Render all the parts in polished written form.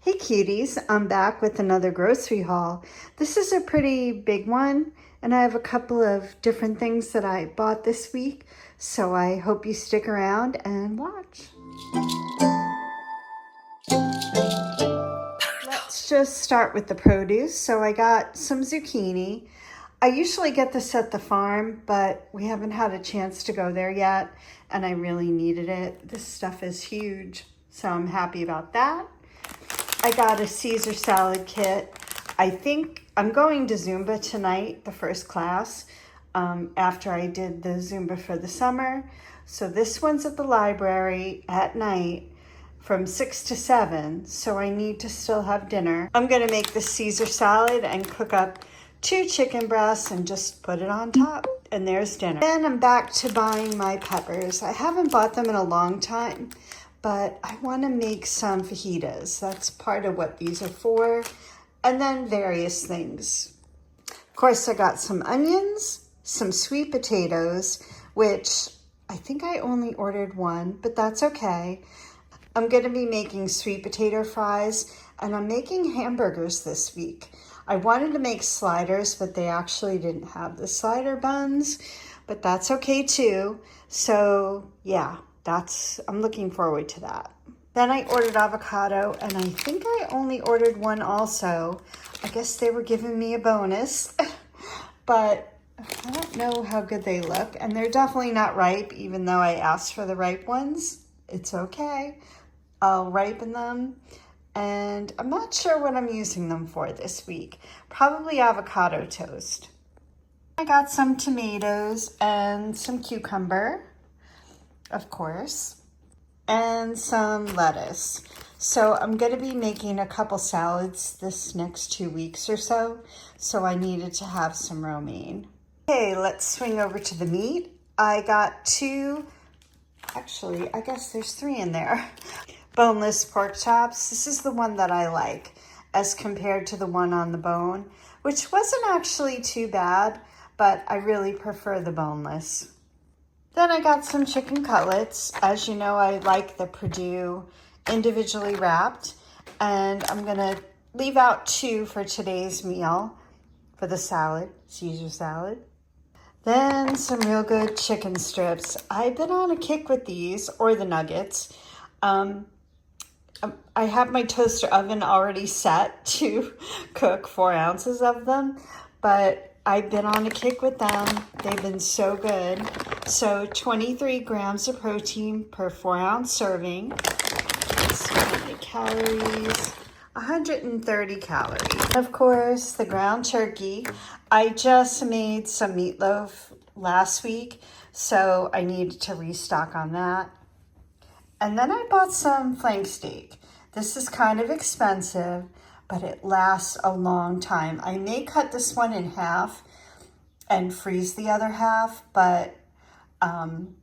Hey cuties, I'm back with another grocery haul. This is a pretty big one, and I have a couple of different things that I bought this week, so I hope you stick around and watch. Let's just start with the produce. So I got some zucchini. I usually get this at the farm, but we haven't had a chance to go there yet, and I really needed it. This stuff is huge, so I'm happy about that. I got a Caesar salad kit. I think I'm going to Zumba tonight, the first class, after I did the Zumba for the summer. So this one's at the library at night from 6 to 7, so I need to still have dinner. I'm gonna make the Caesar salad and cook up 2 chicken breasts and just put it on top, and there's dinner. Then I'm back to buying my peppers. I haven't bought them in a long time, but I want to make some fajitas. That's part of what these are for, and then various things. Of course, I got some onions, some sweet potatoes, which I think I only ordered one, but that's okay. I'm going to be making sweet potato fries, and I'm making hamburgers this week. I wanted to make sliders, but they actually didn't have the slider buns, but that's okay too. So yeah. I'm looking forward to that. Then I ordered avocado, and I think I only ordered one also. I guess they were giving me a bonus, but I don't know how good they look, and they're definitely not ripe, even though I asked for the ripe ones. It's okay. I'll ripen them, and I'm not sure what I'm using them for this week. Probably avocado toast. I got some tomatoes and some cucumber, of course, and some lettuce. So I'm going to be making a couple salads this next 2 weeks or so I needed to have some romaine. Okay, let's swing over to the meat. I got 2, actually, I guess there's 3 in there, boneless pork chops. This is the one that I like as compared to the one on the bone, which wasn't actually too bad, but I really prefer the boneless. Then I got some chicken cutlets. As you know, I like the Perdue individually wrapped, and I'm gonna leave out 2 for today's meal for the salad, Caesar salad. Then some real good chicken strips. I've been on a kick with these, or the nuggets. I have my toaster oven already set to cook 4 ounces of them, but I've been on a kick with them. They've been so good. So 23 grams of protein per 4-ounce serving. Let's see the calories. 130 calories. Of course, the ground turkey. I just made some meatloaf last week, so I needed to restock on that. And then I bought some flank steak. This is kind of expensive, but it lasts a long time. I may cut this one in half and freeze the other half, but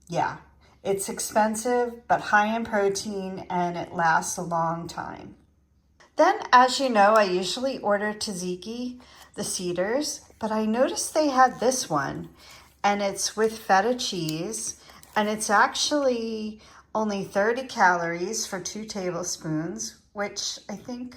yeah, it's expensive, but high in protein, and it lasts a long time. Then, as you know, I usually order tzatziki, the Cedars, but I noticed they had this one, and it's with feta cheese, and it's actually only 30 calories for 2 tablespoons, which I think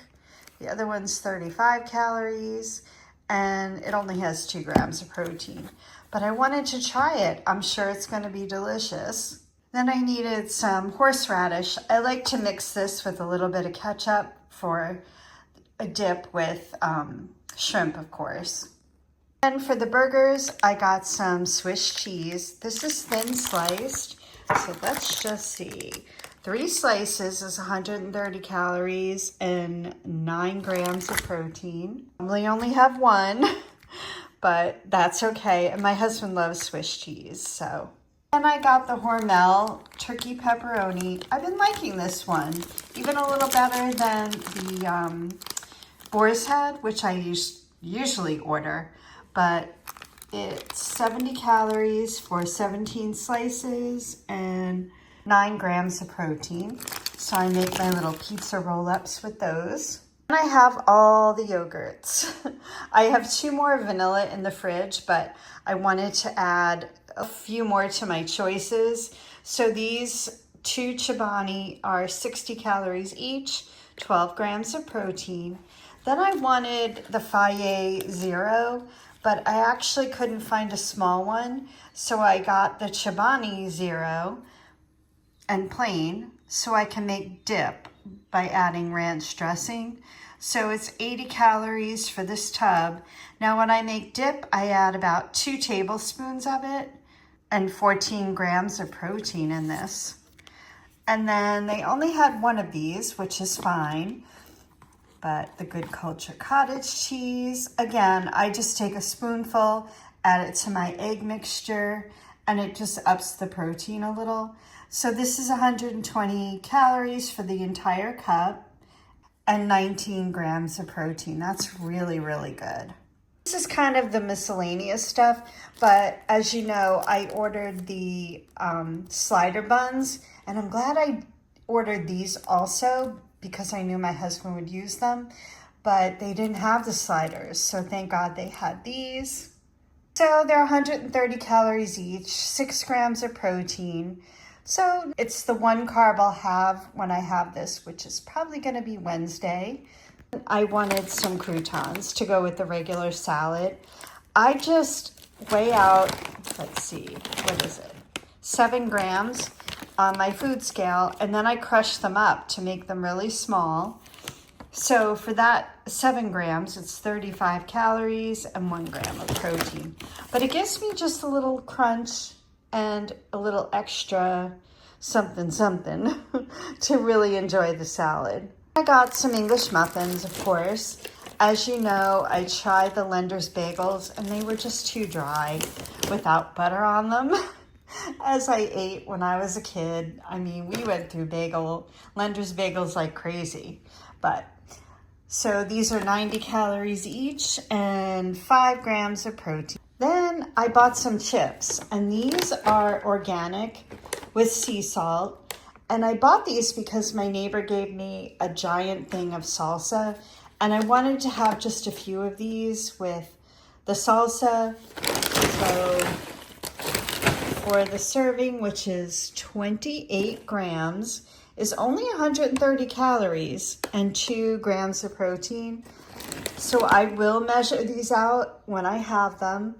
the other one's 35 calories, and it only has 2 grams of protein. But I wanted to try it. I'm sure it's going to be delicious. Then I needed some horseradish. I like to mix this with a little bit of ketchup for a dip with shrimp, of course. And for the burgers, I got some Swiss cheese. This is thin sliced, so let's just see. 3 slices is 130 calories and 9 grams of protein. I only have 1, but that's okay. And my husband loves Swiss cheese, so. And I got the Hormel turkey pepperoni. I've been liking this one, even a little better than the boar's head, which I usually order, but it's 70 calories for 17 slices and 9 grams of protein. So I make my little pizza roll-ups with those. And I have all the yogurts. I have 2 more vanilla in the fridge, but I wanted to add a few more to my choices. So these 2 Chobani are 60 calories each, 12 grams of protein. Then I wanted the Faye Zero, but I actually couldn't find a small one. So I got the Chobani Zero and plain, so I can make dip by adding ranch dressing. So it's 80 calories for this tub. Now when I make dip, I add about 2 tablespoons of it and 14 grams of protein in this. And then they only had one of these, which is fine. But the Good Culture cottage cheese, again, I just take a spoonful, add it to my egg mixture, and it just ups the protein a little. So this is 120 calories for the entire cup and 19 grams of protein. That's really, really good. This is kind of the miscellaneous stuff, but as you know, I ordered the slider buns, and I'm glad I ordered these also because I knew my husband would use them, but they didn't have the sliders, so thank God they had these. So they're 130 calories each, 6 grams of protein. So it's the 1 carb I'll have when I have this, which is probably gonna be Wednesday. I wanted some croutons to go with the regular salad. I just weigh out, let's see, what is it? 7 grams on my food scale, and then I crush them up to make them really small. So for that 7 grams, it's 35 calories and 1 gram of protein. But it gives me just a little crunch and a little extra something to really enjoy the salad. I got some English muffins, of course. As you know, I tried the Lender's bagels and they were just too dry without butter on them. As I ate when I was a kid, I mean, we went through Lender's bagels like crazy. So these are 90 calories each and 5 grams of protein. Then I bought some chips, and these are organic with sea salt. And I bought these because my neighbor gave me a giant thing of salsa, and I wanted to have just a few of these with the salsa. So for the serving, which is 28 grams, is only 130 calories and 2 grams of protein. So I will measure these out when I have them.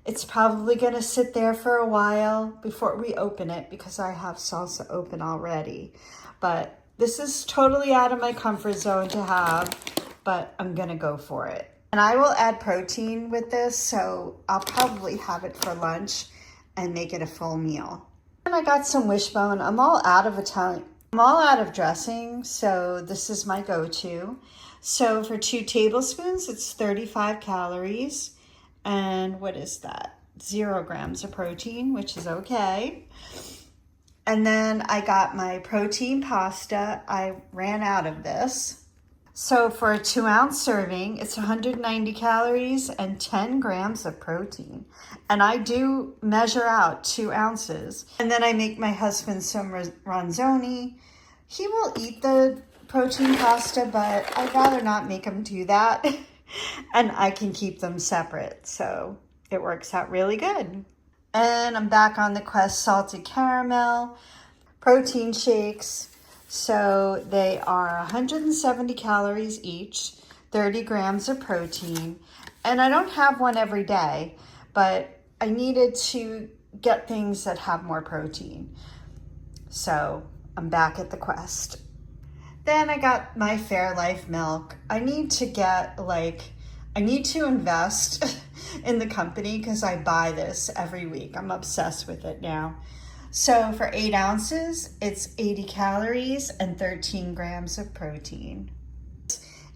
It's probably gonna sit there for a while before we open it because I have salsa open already. But this is totally out of my comfort zone to have, but I'm gonna go for it. And I will add protein with this, so I'll probably have it for lunch and make it a full meal. And I got some Wishbone. I'm all out of dressing, so this is my go-to. So for 2 tablespoons, it's 35 calories. And what is that? 0 grams of protein, which is okay. And then I got my protein pasta. I ran out of this. So for a 2-ounce serving, it's 190 calories and 10 grams of protein. And I do measure out 2 ounces. And then I make my husband some ronzoni. He will eat the protein pasta, but I'd rather not make him do that. And I can keep them separate, so it works out really good. And I'm back on the Quest salted caramel protein shakes. So they are 170 calories each, 30 grams of protein. And I don't have one every day, but I needed to get things that have more protein. So I'm back at the Quest. Then I got my Fairlife milk. I need to invest in the company because I buy this every week. I'm obsessed with it now. So for 8 ounces, it's 80 calories and 13 grams of protein.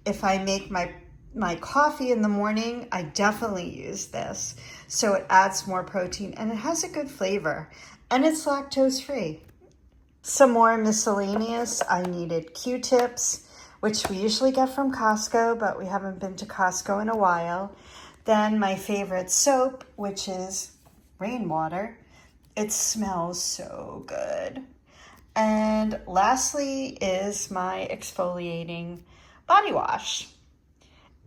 If I make my coffee in the morning, I definitely use this. So it adds more protein and it has a good flavor and it's lactose free. Some more miscellaneous, I needed Q-tips, which we usually get from Costco, but we haven't been to Costco in a while. Then my favorite soap, which is rainwater. It smells so good. And lastly is my exfoliating body wash.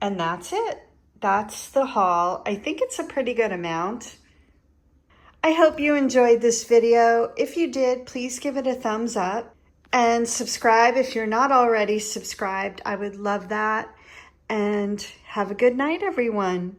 And that's it. That's the haul. I think it's a pretty good amount. I hope you enjoyed this video. If you did, please give it a thumbs up. And subscribe if you're not already subscribed. I would love that. And have a good night, everyone.